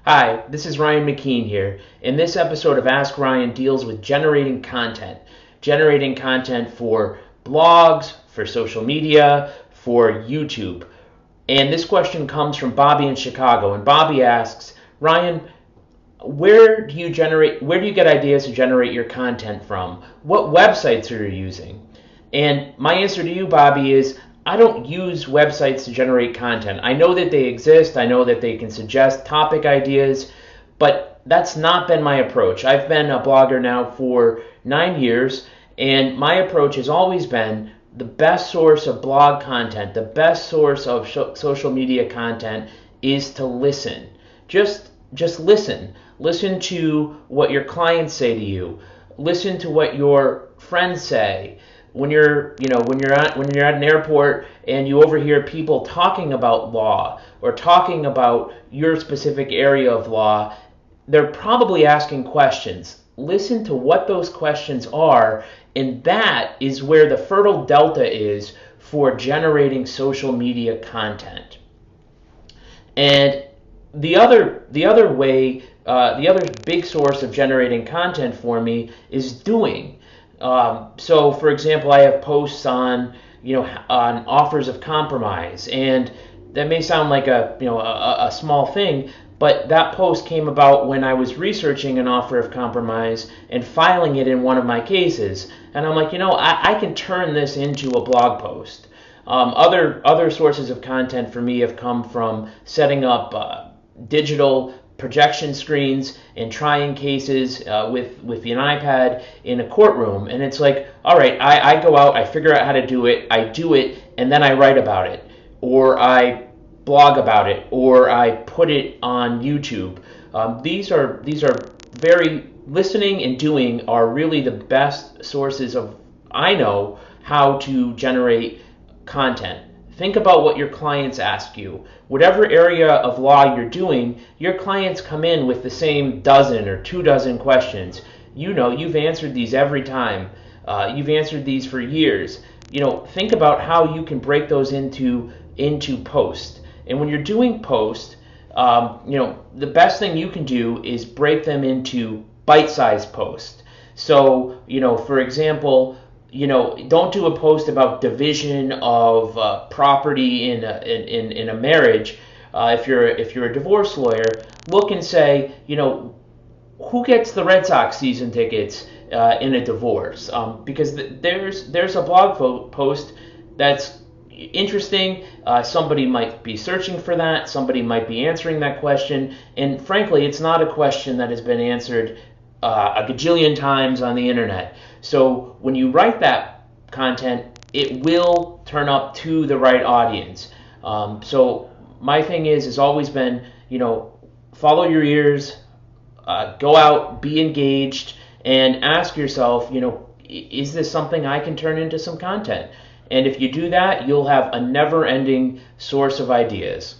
Hi, this is Ryan McKean here. In this episode of Ask Ryan deals with generating content for blogs, for social media, for YouTube. And this question comes from Bobby in Chicago. And Bobby asks, Ryan, where do you get ideas to generate your content from? What websites are you using? And my answer to you, Bobby, is I don't use websites to generate content. I know that they exist. I know that they can suggest topic ideas, but that's not been my approach. I've been a blogger now for 9 years, and my approach has always been the best source of blog content, the best source of social media content is to listen. Just listen. Listen to what your clients say to you. Listen to what your friends say. When you're at an airport and you overhear people talking about law or talking about your specific area of law, they're probably asking questions. Listen to what those questions are, and that is where the fertile delta is for generating social media content. And the other big source of generating content for me is doing. So, for example, I have posts on offers of compromise, and that may sound like a small thing, but that post came about when I was researching an offer of compromise and filing it in one of my cases, and I'm like, I can turn this into a blog post. Other sources of content for me have come from setting up digital projection screens and trying cases with an iPad in a courtroom. And it's like, all right, I go out, I figure out how to do it, I do it, and then I write about it, or I blog about it, or I put it on YouTube. These are very listening and doing are really the best sources of I know how to generate content. Think about what your clients ask you. Whatever area of law you're doing, your clients come in with the same dozen or 24 questions. You've answered these every time. You've answered these for years. Think about how you can break those into post. And when you're doing post, the best thing you can do is break them into bite-sized posts. So, for example, don't do a post about division of property in a marriage. If you're a divorce lawyer, look and say, who gets the Red Sox season tickets in a divorce? Because there's a blog post that's interesting. Somebody might be searching for that. Somebody might be answering that question. And frankly, it's not a question that has been answered a gajillion times on the internet. So when you write that content, it will turn up to the right audience. So my thing is always been, follow your ears, go out, be engaged, and ask yourself, is this something I can turn into some content? And if you do that, you'll have a never-ending source of ideas.